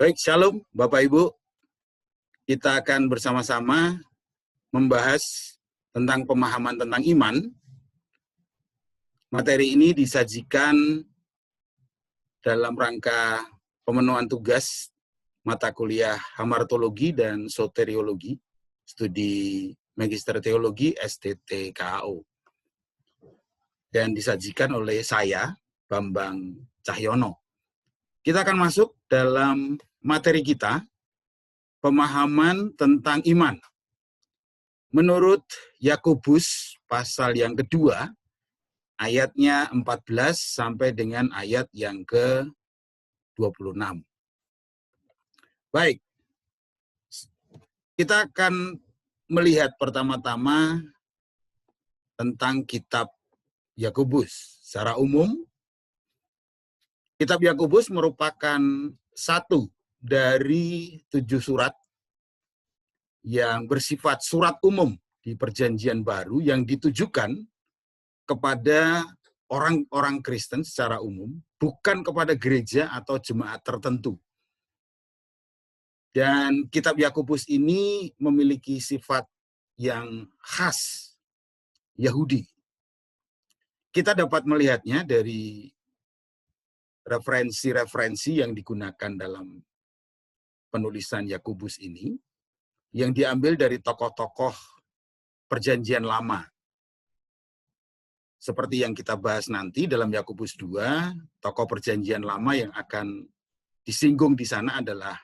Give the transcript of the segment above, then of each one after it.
Baik, Shalom Bapak Ibu. Kita akan bersama-sama membahas tentang pemahaman tentang iman. Materi ini disajikan dalam rangka pemenuhan tugas mata kuliah Hamartologi dan Soteriologi, studi Magister Teologi STT-KAO. Dan disajikan oleh saya, Bambang Cahyono. Kita akan masuk dalam materi kita, pemahaman tentang iman. Menurut Yakobus pasal yang kedua, ayatnya 14 sampai dengan ayat yang ke-26. Baik, kita akan melihat pertama-tama tentang kitab Yakobus. Secara umum, kitab Yakobus merupakan satu dari 7 surat yang bersifat surat umum di Perjanjian Baru yang ditujukan kepada orang-orang Kristen secara umum, bukan kepada gereja atau jemaat tertentu. Dan kitab Yakobus ini memiliki sifat yang khas Yahudi. Kita dapat melihatnya dari referensi-referensi yang digunakan dalam penulisan Yakobus ini, yang diambil dari tokoh-tokoh Perjanjian Lama. Seperti yang kita bahas nanti dalam Yakobus 2, tokoh Perjanjian Lama yang akan disinggung di sana adalah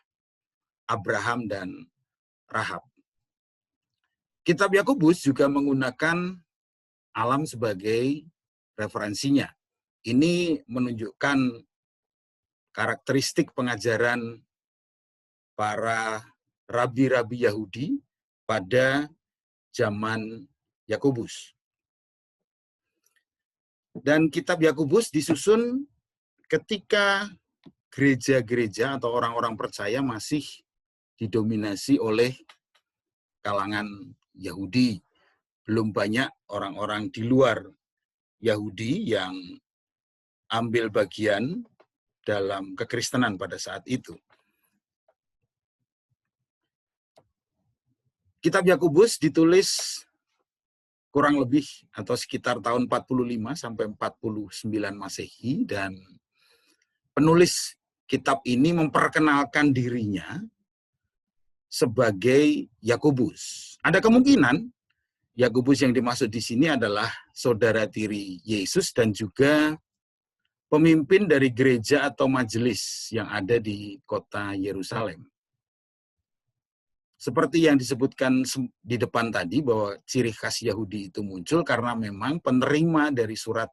Abraham dan Rahab. Kitab Yakobus juga menggunakan alam sebagai referensinya. Ini menunjukkan karakteristik pengajaran para rabi-rabi Yahudi pada zaman Yakobus. Dan kitab Yakobus disusun ketika gereja-gereja atau orang-orang percaya masih didominasi oleh kalangan Yahudi. Belum banyak orang-orang di luar Yahudi yang ambil bagian dalam kekristenan pada saat itu. Kitab Yakobus ditulis kurang lebih atau sekitar tahun 45 sampai 49 Masehi, dan penulis kitab ini memperkenalkan dirinya sebagai Yakobus. Ada kemungkinan Yakobus yang dimaksud di sini adalah saudara tiri Yesus dan juga pemimpin dari gereja atau majelis yang ada di kota Yerusalem. Seperti yang disebutkan di depan tadi, bahwa ciri khas Yahudi itu muncul karena memang penerima dari surat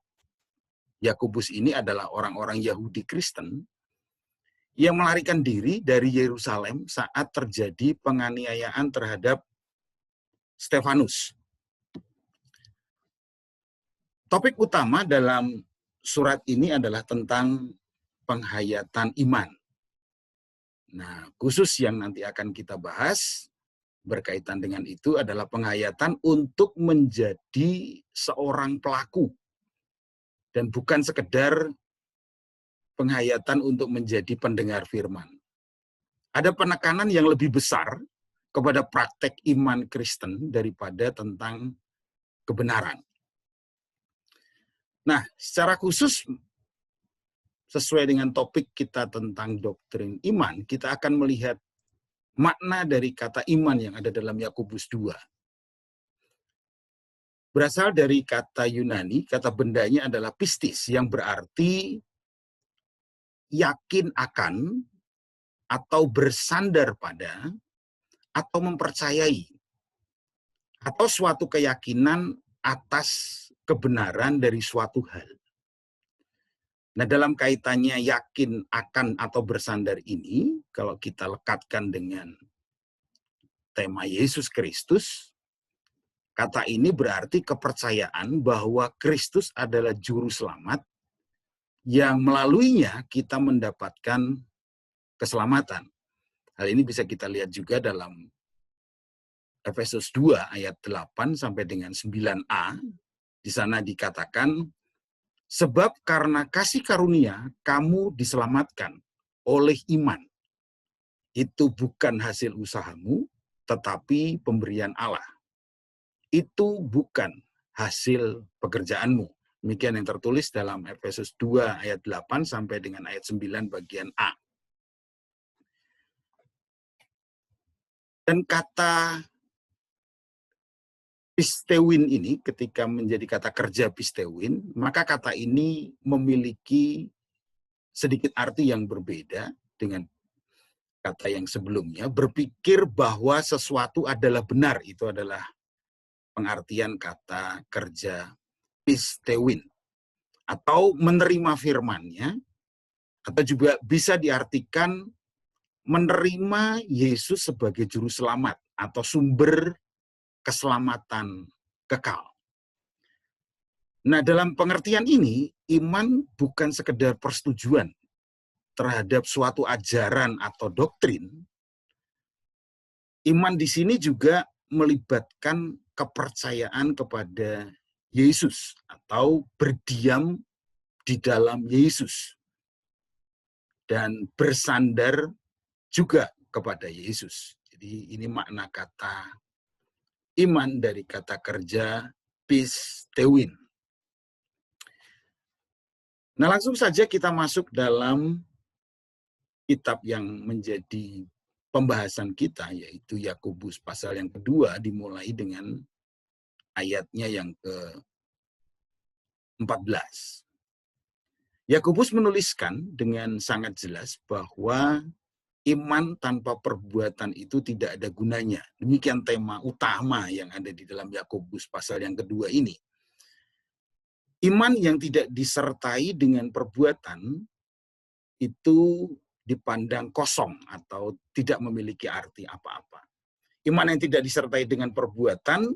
Yakobus ini adalah orang-orang Yahudi Kristen yang melarikan diri dari Yerusalem saat terjadi penganiayaan terhadap Stefanus. Topik utama dalam surat ini adalah tentang penghayatan iman. Nah, khusus yang nanti akan kita bahas berkaitan dengan itu adalah penghayatan untuk menjadi seorang pelaku. Dan bukan sekedar penghayatan untuk menjadi pendengar firman. Ada penekanan yang lebih besar kepada praktek iman Kristen daripada tentang kebenaran. Nah, secara khusus sesuai dengan topik kita tentang doktrin iman, kita akan melihat makna dari kata iman yang ada dalam Yakobus 2. Berasal dari kata Yunani, kata bendanya adalah pistis, yang berarti yakin akan, atau bersandar pada, atau mempercayai, atau suatu keyakinan atas kebenaran dari suatu hal. Nah, dalam kaitannya yakin akan atau bersandar ini, kalau kita lekatkan dengan tema Yesus Kristus, kata ini berarti kepercayaan bahwa Kristus adalah juru selamat yang melaluinya kita mendapatkan keselamatan. Hal ini bisa kita lihat juga dalam Efesus 2 ayat 8 sampai dengan 9a. Di sana dikatakan, sebab karena kasih karunia kamu diselamatkan oleh iman. itu bukan hasil usahamu, tetapi pemberian Allah. Itu bukan hasil pekerjaanmu. Demikian yang tertulis dalam Efesus 2 ayat 8 sampai dengan ayat 9 bagian A. Dan kata pistewin ini ketika menjadi kata kerja pistewin, maka kata ini memiliki sedikit arti yang berbeda dengan kata yang sebelumnya. Berpikir bahwa sesuatu adalah benar, itu adalah pengertian kata kerja pistewin. Atau menerima firman-Nya, atau juga bisa diartikan menerima Yesus sebagai juru selamat atau sumber keselamatan kekal. Nah, dalam pengertian ini, iman bukan sekedar persetujuan terhadap suatu ajaran atau doktrin. Iman di sini juga melibatkan kepercayaan kepada Yesus atau berdiam di dalam Yesus dan bersandar juga kepada Yesus. Jadi ini makna kata iman dari kata kerja pistewin. Nah, langsung saja kita masuk dalam kitab yang menjadi pembahasan kita, yaitu Yakobus pasal yang kedua, dimulai dengan ayatnya yang ke-14. Yakobus menuliskan dengan sangat jelas bahwa iman tanpa perbuatan itu tidak ada gunanya. Demikian tema utama yang ada di dalam Yakobus pasal yang kedua ini. Iman yang tidak disertai dengan perbuatan itu dipandang kosong atau tidak memiliki arti apa-apa. Iman yang tidak disertai dengan perbuatan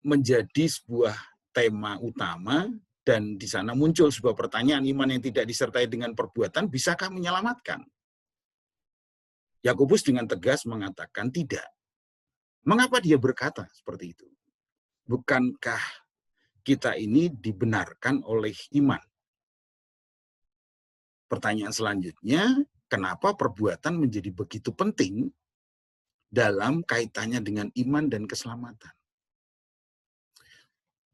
menjadi sebuah tema utama, dan di sana muncul sebuah pertanyaan, iman yang tidak disertai dengan perbuatan bisakah menyelamatkan? Yakobus dengan tegas mengatakan tidak. Mengapa dia berkata seperti itu? Bukankah kita ini dibenarkan oleh iman? Pertanyaan selanjutnya, kenapa perbuatan menjadi begitu penting dalam kaitannya dengan iman dan keselamatan?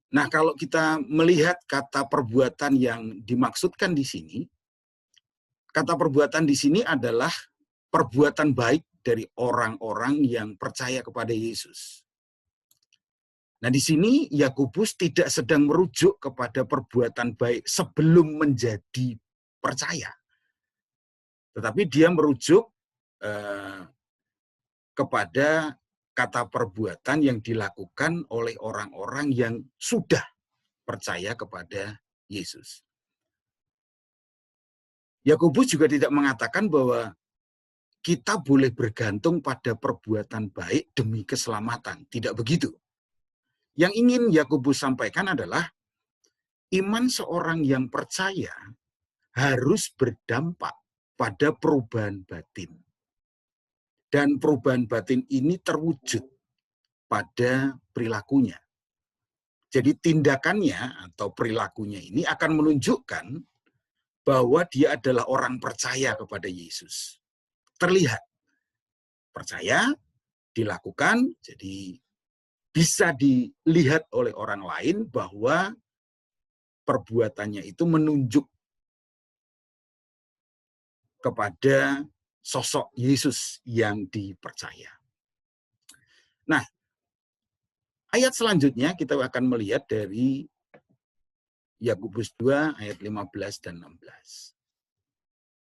Nah, kalau kita melihat kata perbuatan yang dimaksudkan di sini, kata perbuatan di sini adalah perbuatan baik dari orang-orang yang percaya kepada Yesus. Nah, di sini Yakobus tidak sedang merujuk kepada perbuatan baik sebelum menjadi percaya, tetapi dia merujuk kepada kata perbuatan yang dilakukan oleh orang-orang yang sudah percaya kepada Yesus. Yakobus juga tidak mengatakan bahwa kita boleh bergantung pada perbuatan baik demi keselamatan. Tidak begitu. Yang ingin Yakobus sampaikan adalah iman seorang yang percaya harus berdampak pada perubahan batin. Dan perubahan batin ini terwujud pada perilakunya. Jadi tindakannya atau perilakunya ini akan menunjukkan bahwa dia adalah orang percaya kepada Yesus. Terlihat percaya, dilakukan, jadi bisa dilihat oleh orang lain bahwa perbuatannya itu menunjuk kepada sosok Yesus yang dipercaya. Nah, ayat selanjutnya kita akan melihat dari Yakobus 2 ayat 15 dan 16.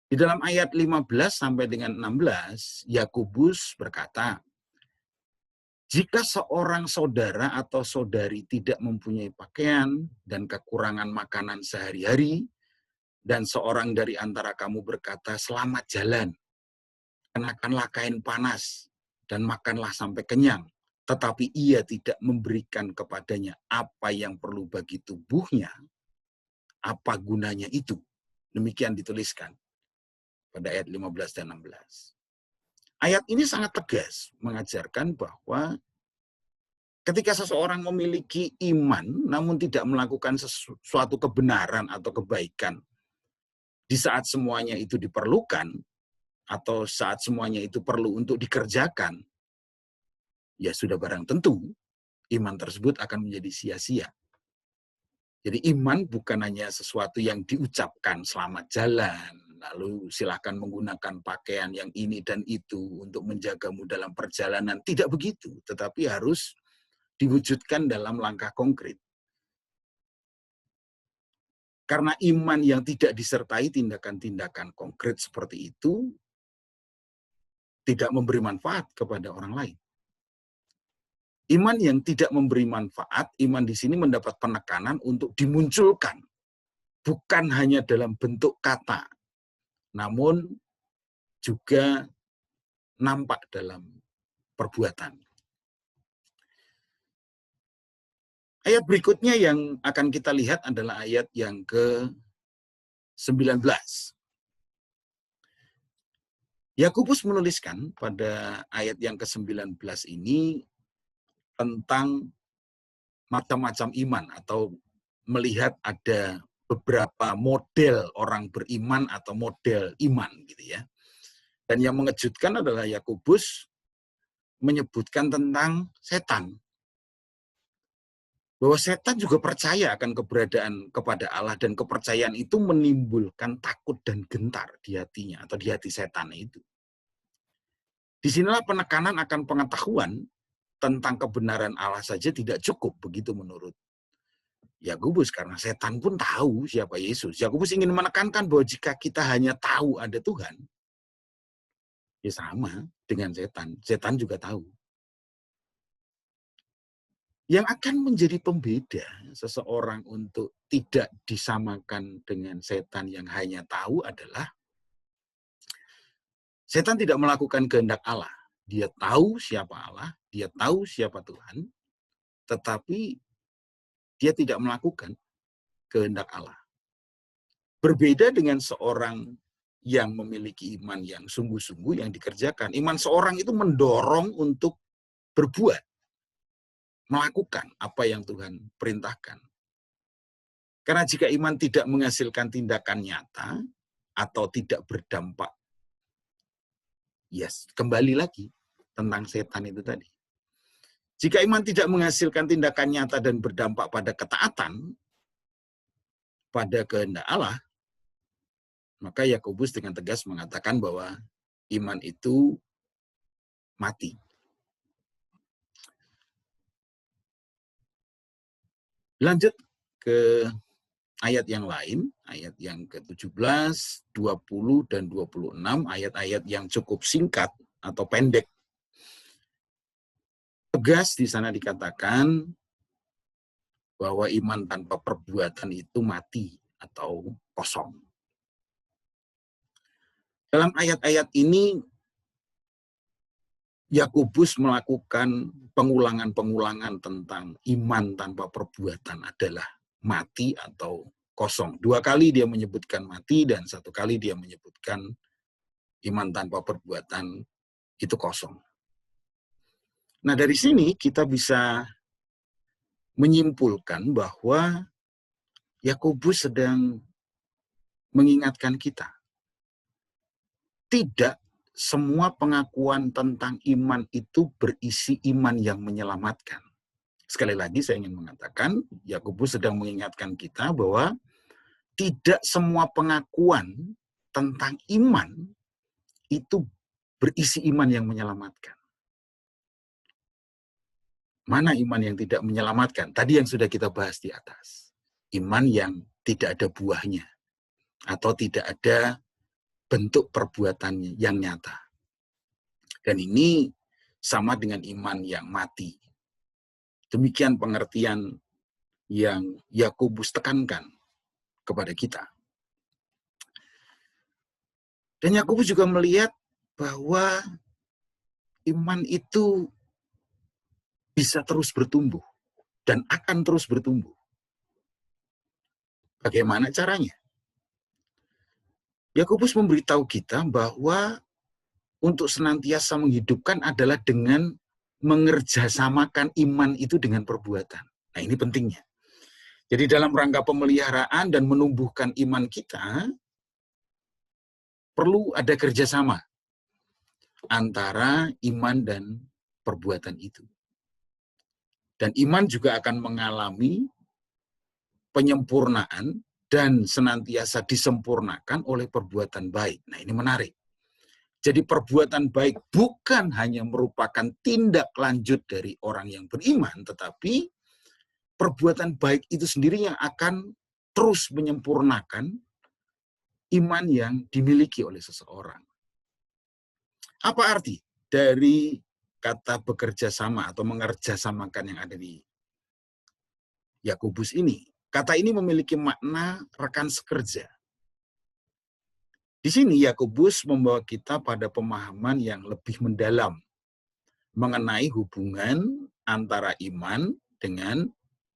Di dalam ayat 15 sampai dengan 16, Yakobus berkata, jika seorang saudara atau saudari tidak mempunyai pakaian dan kekurangan makanan sehari-hari, dan seorang dari antara kamu berkata, selamat jalan, kenakanlah kain panas, dan makanlah sampai kenyang, tetapi ia tidak memberikan kepadanya apa yang perlu bagi tubuhnya, apa gunanya itu? Demikian dituliskan pada ayat 15 dan 16. Ayat ini sangat tegas mengajarkan bahwa ketika seseorang memiliki iman namun tidak melakukan sesuatu kebenaran atau kebaikan di saat semuanya itu diperlukan, atau saat semuanya itu perlu untuk dikerjakan, ya sudah barang tentu iman tersebut akan menjadi sia-sia. Jadi iman bukan hanya sesuatu yang diucapkan selamat jalan, lalu silakan menggunakan pakaian yang ini dan itu untuk menjagamu dalam perjalanan. Tidak begitu, tetapi harus diwujudkan dalam langkah konkret. Karena iman yang tidak disertai tindakan-tindakan konkret seperti itu tidak memberi manfaat kepada orang lain. Iman yang tidak memberi manfaat, iman di sini mendapat penekanan untuk dimunculkan. Bukan hanya dalam bentuk kata, namun juga nampak dalam perbuatan. Ayat berikutnya yang akan kita lihat adalah ayat yang ke-19. Yakobus menuliskan pada ayat yang ke-19 ini tentang macam-macam iman, atau melihat ada beberapa model orang beriman atau model iman gitu ya. Dan yang mengejutkan adalah Yakobus menyebutkan tentang setan. Bahwa setan juga percaya akan keberadaan kepada Allah, dan kepercayaan itu menimbulkan takut dan gentar di hatinya atau di hati setan itu. Disinilah penekanan akan pengetahuan tentang kebenaran Allah saja tidak cukup, begitu menurut Yakobus, karena setan pun tahu siapa Yesus. Yakobus ingin menekankan bahwa jika kita hanya tahu ada Tuhan, ya sama dengan setan. Setan juga tahu. Yang akan menjadi pembeda seseorang untuk tidak disamakan dengan setan yang hanya tahu adalah setan tidak melakukan kehendak Allah. Dia tahu siapa Allah, dia tahu siapa Tuhan, tetapi dia tidak melakukan kehendak Allah. Berbeda dengan seorang yang memiliki iman yang sungguh-sungguh yang dikerjakan. Iman seorang itu mendorong untuk berbuat, melakukan apa yang Tuhan perintahkan. Karena jika iman tidak menghasilkan tindakan nyata atau tidak berdampak, yes, kembali lagi tentang setan itu tadi. Jika iman tidak menghasilkan tindakan nyata dan berdampak pada ketaatan pada kehendak Allah, maka Yakobus dengan tegas mengatakan bahwa iman itu mati. Lanjut ke ayat yang lain, ayat yang ke-17, 20, dan 26, ayat-ayat yang cukup singkat atau pendek. Tegas di sana dikatakan bahwa iman tanpa perbuatan itu mati atau kosong. Dalam ayat-ayat ini, Yakobus melakukan pengulangan-pengulangan tentang iman tanpa perbuatan adalah mati atau kosong. 2 kali dia menyebutkan mati, dan 1 kali dia menyebutkan iman tanpa perbuatan itu kosong. Nah, dari sini kita bisa menyimpulkan bahwa Yakobus sedang mengingatkan kita. Tidak semua pengakuan tentang iman itu berisi iman yang menyelamatkan. Sekali lagi saya ingin mengatakan, Yakobus sedang mengingatkan kita bahwa tidak semua pengakuan tentang iman itu berisi iman yang menyelamatkan. Mana iman yang tidak menyelamatkan? Tadi yang sudah kita bahas di atas. Iman yang tidak ada buahnya, atau tidak ada bentuk perbuatannya yang nyata. Dan ini sama dengan iman yang mati. Demikian pengertian yang Yakobus tekankan kepada kita. Dan Yakobus juga melihat bahwa iman itu bisa terus bertumbuh dan akan terus bertumbuh. Bagaimana caranya? Yakobus memberitahu kita bahwa untuk senantiasa menghidupkan adalah dengan mengerjasamakan iman itu dengan perbuatan. Nah, ini pentingnya. Jadi dalam rangka pemeliharaan dan menumbuhkan iman kita, perlu ada kerjasama antara iman dan perbuatan itu. Dan iman juga akan mengalami penyempurnaan dan senantiasa disempurnakan oleh perbuatan baik. Nah, ini menarik. Jadi perbuatan baik bukan hanya merupakan tindak lanjut dari orang yang beriman, tetapi perbuatan baik itu sendiri yang akan terus menyempurnakan iman yang dimiliki oleh seseorang. Apa arti dari kata bekerja sama atau mengerjasamakan yang ada di Yakobus ini? Kata ini memiliki makna rekan sekerja. Di sini Yakobus membawa kita pada pemahaman yang lebih mendalam mengenai hubungan antara iman dengan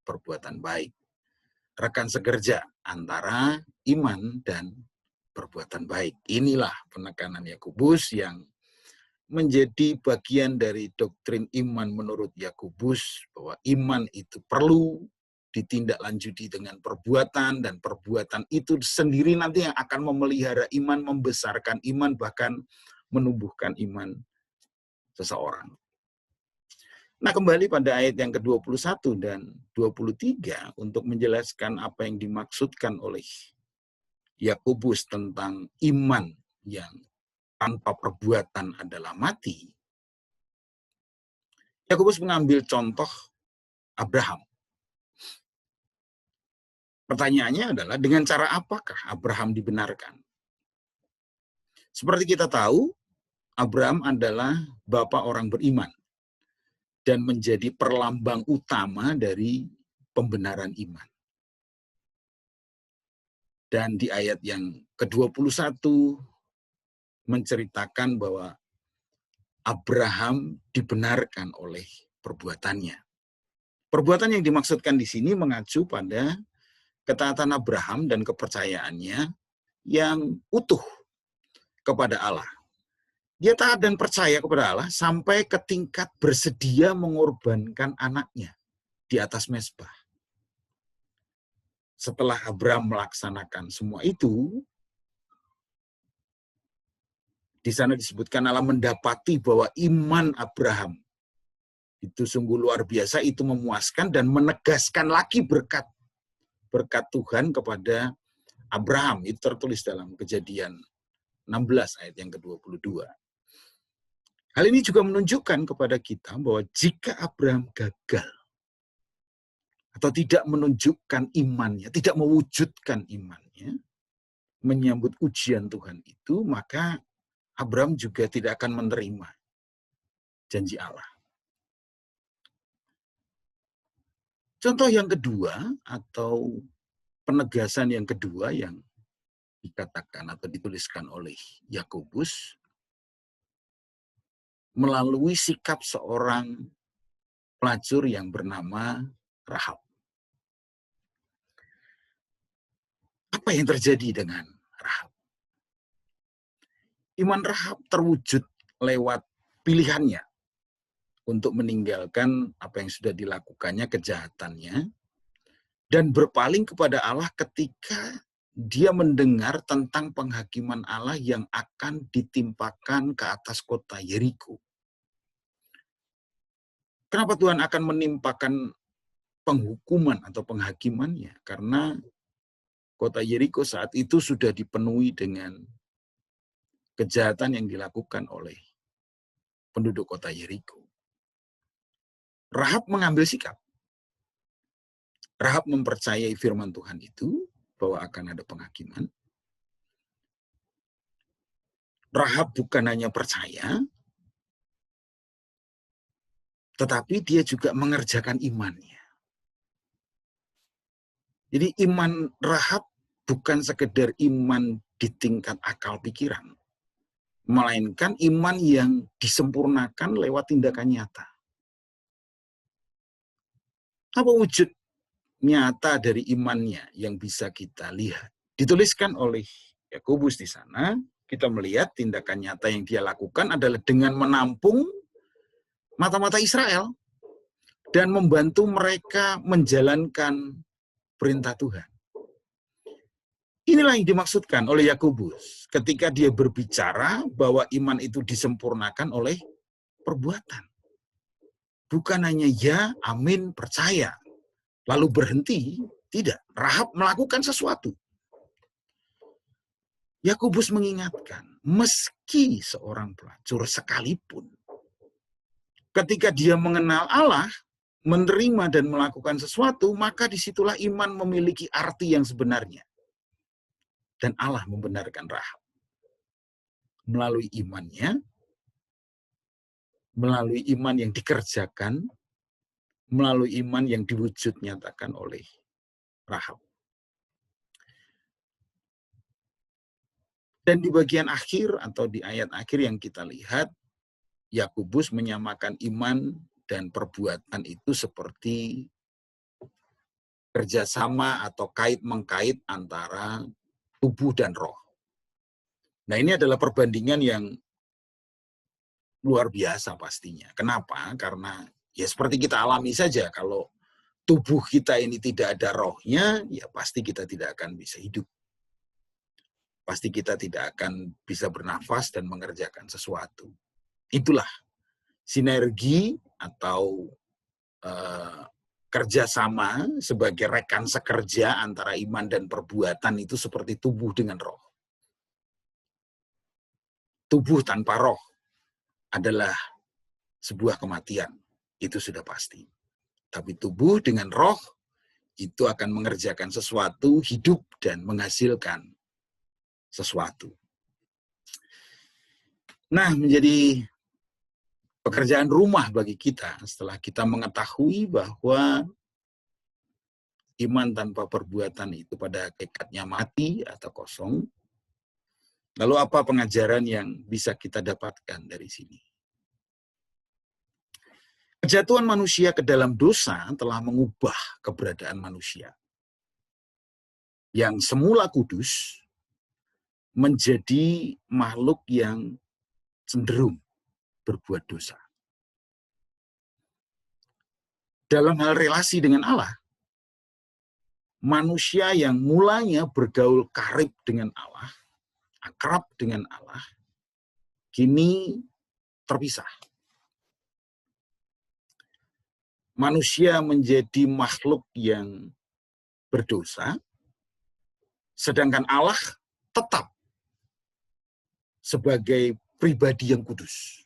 perbuatan baik. Rekan sekerja antara iman dan perbuatan baik. Inilah penekanan Yakobus yang menjadi bagian dari doktrin iman menurut Yakobus, bahwa iman itu perlu ditindaklanjuti dengan perbuatan, dan perbuatan itu sendiri nanti yang akan memelihara iman, membesarkan iman, bahkan menumbuhkan iman seseorang. Nah, kembali pada ayat yang ke-21 dan 23 untuk menjelaskan apa yang dimaksudkan oleh Yakobus tentang iman yang tanpa perbuatan adalah mati. Yakobus mengambil contoh Abraham. Pertanyaannya adalah, dengan cara apakah Abraham dibenarkan? Seperti kita tahu, Abraham adalah bapak orang beriman dan menjadi perlambang utama dari pembenaran iman. Dan di ayat yang ke-21 menceritakan bahwa Abraham dibenarkan oleh perbuatannya. Perbuatan yang dimaksudkan di sini mengacu pada ketaatan Abraham dan kepercayaannya yang utuh kepada Allah. Dia taat dan percaya kepada Allah sampai ke tingkat bersedia mengorbankan anaknya di atas mezbah. Setelah Abraham melaksanakan semua itu, di sana disebutkan Allah mendapati bahwa iman Abraham itu sungguh luar biasa, itu memuaskan dan menegaskan lagi berkat Tuhan kepada Abraham. Itu tertulis dalam Kejadian 16 ayat yang ke-22. Hal ini juga menunjukkan kepada kita bahwa jika Abraham gagal atau tidak menunjukkan imannya, tidak mewujudkan imannya, menyambut ujian Tuhan itu, maka Abraham juga tidak akan menerima janji Allah. Contoh yang kedua atau penegasan yang kedua yang dikatakan atau dituliskan oleh Yakobus melalui sikap seorang pelacur yang bernama Rahab. Apa yang terjadi dengan Rahab? Iman Rahab terwujud lewat pilihannya untuk meninggalkan apa yang sudah dilakukannya, kejahatannya, dan berpaling kepada Allah ketika dia mendengar tentang penghakiman Allah yang akan ditimpakan ke atas kota Yeriko. Kenapa Tuhan akan menimpakan penghukuman atau penghakimannya? Karena kota Yeriko saat itu sudah dipenuhi dengan kejahatan yang dilakukan oleh penduduk kota Yeriko. Rahab mengambil sikap. Rahab mempercayai firman Tuhan itu, bahwa akan ada penghakiman. Rahab bukan hanya percaya, tetapi dia juga mengerjakan imannya. Jadi iman Rahab bukan sekedar iman di tingkat akal pikiran, melainkan iman yang disempurnakan lewat tindakan nyata. Apa wujud nyata dari imannya yang bisa kita lihat? Dituliskan oleh Yakobus di sana, kita melihat tindakan nyata yang dia lakukan adalah dengan menampung mata-mata Israel dan membantu mereka menjalankan perintah Tuhan. inilah yang dimaksudkan oleh Yakobus ketika dia berbicara bahwa iman itu disempurnakan oleh perbuatan. Bukan hanya ya, amin, percaya, lalu berhenti. Tidak, Rahab melakukan sesuatu. Yakobus mengingatkan, meski seorang pelacur sekalipun, ketika dia mengenal Allah, menerima dan melakukan sesuatu, maka disitulah iman memiliki arti yang sebenarnya. Dan Allah membenarkan Rahab. Melalui imannya, melalui iman yang dikerjakan, melalui iman yang diwujud nyatakan oleh Rahab. Dan di bagian akhir atau di ayat akhir yang kita lihat, Yakobus menyamakan iman dan perbuatan itu seperti kerjasama atau kait-mengkait antara tubuh dan roh. Nah, ini adalah perbandingan yang luar biasa pastinya. Kenapa? Karena ya seperti kita alami saja, kalau tubuh kita ini tidak ada rohnya, ya pasti kita tidak akan bisa hidup. Pasti kita tidak akan bisa bernafas dan mengerjakan sesuatu. Itulah sinergi atau kerjasama sebagai rekan sekerja antara iman dan perbuatan itu seperti tubuh dengan roh. Tubuh tanpa roh adalah sebuah kematian, itu sudah pasti. Tapi tubuh dengan roh itu akan mengerjakan sesuatu, hidup dan menghasilkan sesuatu. Nah, menjadi pekerjaan rumah bagi kita setelah kita mengetahui bahwa iman tanpa perbuatan itu pada hakikatnya mati atau kosong. Lalu apa pengajaran yang bisa kita dapatkan dari sini? Kejatuhan manusia ke dalam dosa telah mengubah keberadaan manusia. Yang semula kudus menjadi makhluk yang cenderung berbuat dosa. Dalam hal relasi dengan Allah, manusia yang mulanya bergaul karib dengan Allah, akrab dengan Allah, kini terpisah. Manusia menjadi makhluk yang berdosa, sedangkan Allah tetap sebagai pribadi yang kudus.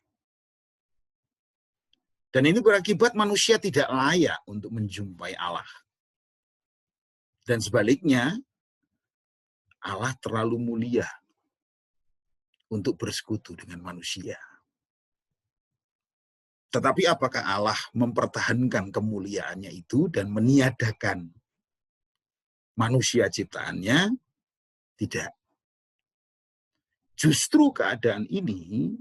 Dan ini berakibat manusia tidak layak untuk menjumpai Allah. Dan sebaliknya, Allah terlalu mulia untuk bersekutu dengan manusia. Tetapi apakah Allah mempertahankan kemuliaannya itu dan meniadakan manusia ciptaannya? Tidak. Justru keadaan ini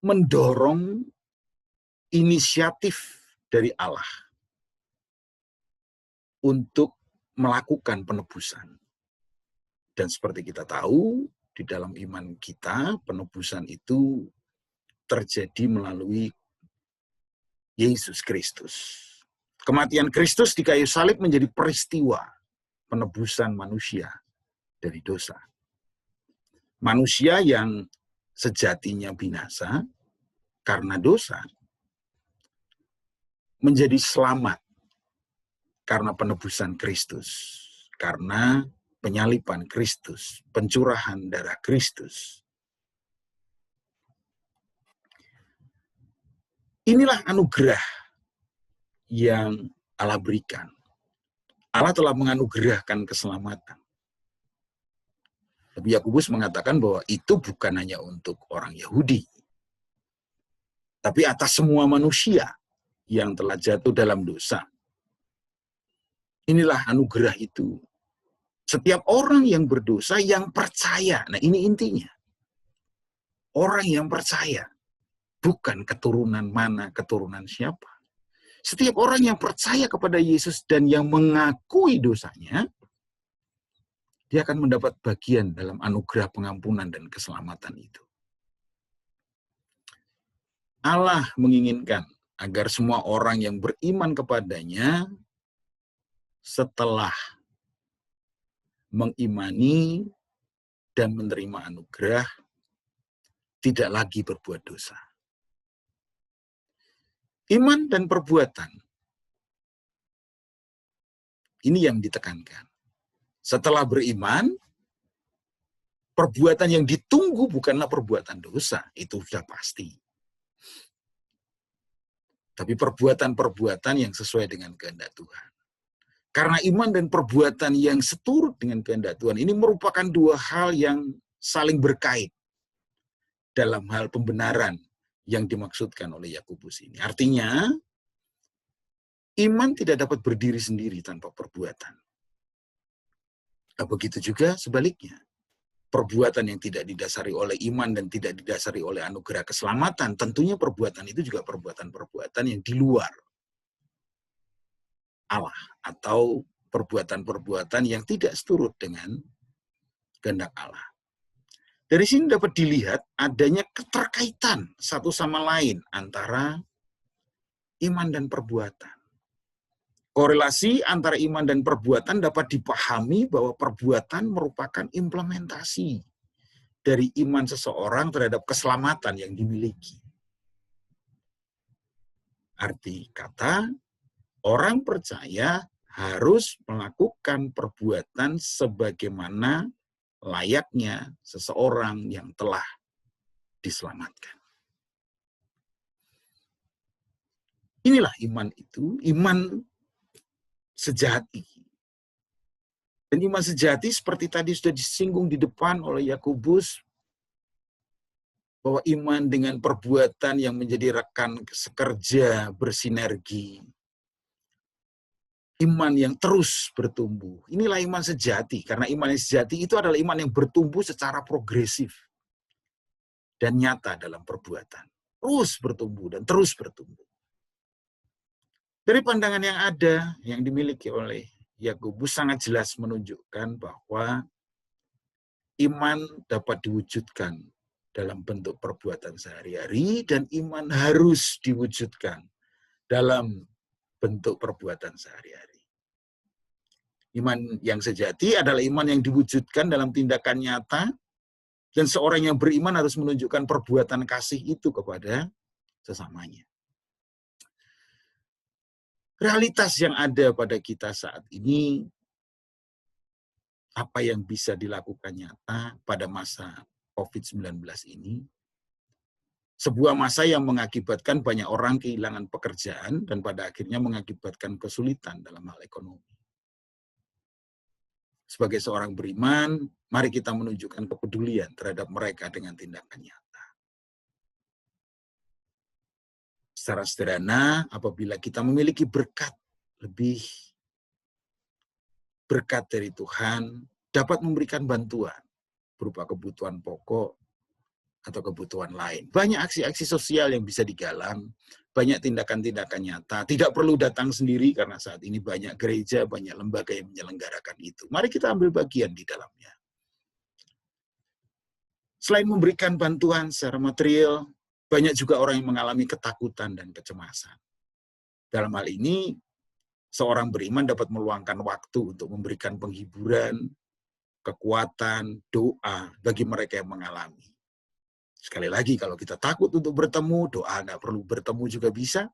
mendorong inisiatif dari Allah untuk melakukan penebusan. Dan seperti kita tahu, di dalam iman kita, penebusan itu terjadi melalui Yesus Kristus. Kematian Kristus di kayu salib menjadi peristiwa penebusan manusia dari dosa. Manusia yang sejatinya binasa karena dosa menjadi selamat karena penebusan Kristus, karena penyaliban Kristus, pencurahan darah Kristus. Inilah anugerah yang Allah berikan. Allah telah menganugerahkan keselamatan. Tapi Yakobus mengatakan bahwa itu bukan hanya untuk orang Yahudi, tapi atas semua manusia yang telah jatuh dalam dosa. Inilah anugerah itu. Setiap orang yang berdosa, yang percaya, nah ini intinya. Orang yang percaya, bukan keturunan mana, keturunan siapa. Setiap orang yang percaya kepada Yesus dan yang mengakui dosanya, dia akan mendapat bagian dalam anugerah pengampunan dan keselamatan itu. Allah menginginkan agar semua orang yang beriman kepadanya setelah mengimani dan menerima anugerah, tidak lagi berbuat dosa. Iman dan perbuatan, ini yang ditekankan. Setelah beriman, perbuatan yang ditunggu bukanlah perbuatan dosa, itu sudah pasti. Tapi perbuatan-perbuatan yang sesuai dengan kehendak Tuhan. Karena iman dan perbuatan yang seturut dengan kehendak Tuhan ini merupakan dua hal yang saling berkait dalam hal pembenaran yang dimaksudkan oleh Yakobus ini. Artinya, iman tidak dapat berdiri sendiri tanpa perbuatan. Begitu juga sebaliknya. Perbuatan yang tidak didasari oleh iman dan tidak didasari oleh anugerah keselamatan, tentunya perbuatan itu juga perbuatan-perbuatan yang di luar Allah, atau perbuatan-perbuatan yang tidak seturut dengan kehendak Allah. Dari sini dapat dilihat adanya keterkaitan satu sama lain antara iman dan perbuatan. Korelasi antara iman dan perbuatan dapat dipahami bahwa perbuatan merupakan implementasi dari iman seseorang terhadap keselamatan yang dimiliki. Arti kata, orang percaya harus melakukan perbuatan sebagaimana layaknya seseorang yang telah diselamatkan. Inilah iman itu, iman sejati. Dan iman sejati seperti tadi sudah disinggung di depan oleh Yakobus, bahwa iman dengan perbuatan yang menjadi rekan sekerja bersinergi. Iman yang terus bertumbuh. Inilah iman sejati. Karena iman yang sejati itu adalah iman yang bertumbuh secara progresif dan nyata dalam perbuatan. Terus bertumbuh dan terus bertumbuh. Dari pandangan yang ada, yang dimiliki oleh Yakobus sangat jelas menunjukkan bahwa iman dapat diwujudkan dalam bentuk perbuatan sehari-hari dan iman harus diwujudkan dalam bentuk perbuatan sehari-hari. Iman yang sejati adalah iman yang diwujudkan dalam tindakan nyata, dan seorang yang beriman harus menunjukkan perbuatan kasih itu kepada sesamanya. Realitas yang ada pada kita saat ini, apa yang bisa dilakukan nyata pada masa COVID-19 ini, sebuah masa yang mengakibatkan banyak orang kehilangan pekerjaan dan pada akhirnya mengakibatkan kesulitan dalam hal ekonomi. Sebagai seorang beriman, mari kita menunjukkan kepedulian terhadap mereka dengan tindakan nyata. Secara sederhana, apabila kita memiliki berkat dari Tuhan, dapat memberikan bantuan berupa kebutuhan pokok atau kebutuhan lain. Banyak aksi-aksi sosial yang bisa digalang, banyak tindakan-tindakan nyata. Tidak perlu datang sendiri karena saat ini banyak gereja, banyak lembaga yang menyelenggarakan itu. Mari kita ambil bagian di dalamnya. Selain memberikan bantuan secara material, banyak juga orang yang mengalami ketakutan dan kecemasan. Dalam hal ini, seorang beriman dapat meluangkan waktu untuk memberikan penghiburan, kekuatan, doa bagi mereka yang mengalami. Sekali lagi, kalau kita takut untuk bertemu, doa nggak perlu bertemu juga bisa.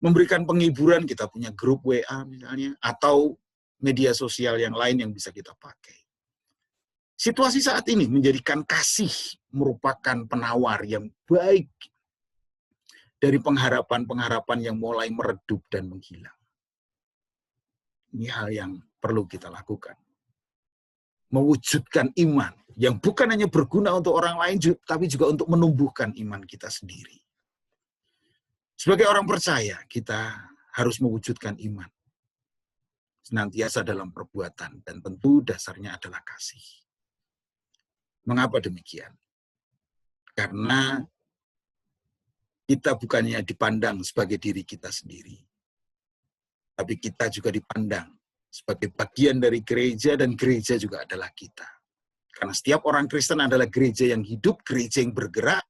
Memberikan penghiburan, kita punya grup WA misalnya, atau media sosial yang lain yang bisa kita pakai. Situasi saat ini menjadikan kasih merupakan penawar yang baik dari pengharapan-pengharapan yang mulai meredup dan menghilang. Ini hal yang perlu kita lakukan. Mewujudkan iman yang bukan hanya berguna untuk orang lain, tapi juga untuk menumbuhkan iman kita sendiri. Sebagai orang percaya, kita harus mewujudkan iman senantiasa dalam perbuatan, dan tentu dasarnya adalah kasih. Mengapa demikian? Karena kita bukannya dipandang sebagai diri kita sendiri, tapi kita juga dipandang sebagai bagian dari gereja, dan gereja juga adalah kita. Karena setiap orang Kristen adalah gereja yang hidup, gereja yang bergerak,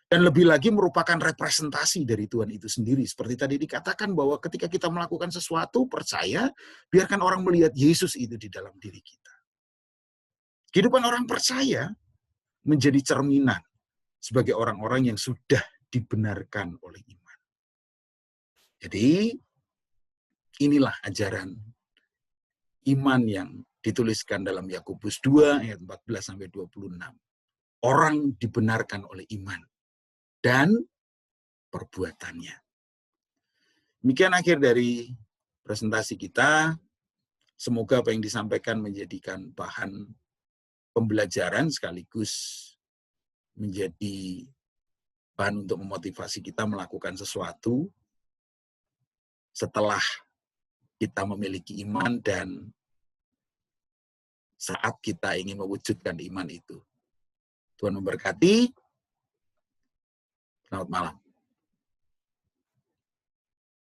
dan lebih lagi merupakan representasi dari Tuhan itu sendiri. Seperti tadi dikatakan bahwa ketika kita melakukan sesuatu, percaya, biarkan orang melihat Yesus itu di dalam diri kita. Kehidupan orang percaya menjadi cerminan sebagai orang-orang yang sudah dibenarkan oleh iman. Jadi, inilah ajaran iman yang dituliskan dalam Yakobus 2 ayat 14 sampai 26. Orang dibenarkan oleh iman dan perbuatannya. Demikian akhir dari presentasi kita. Semoga apa yang disampaikan menjadikan bahan pembelajaran sekaligus menjadi bahan untuk memotivasi kita melakukan sesuatu setelah kita memiliki iman dan saat kita ingin mewujudkan iman itu. Tuhan memberkati. Selamat malam.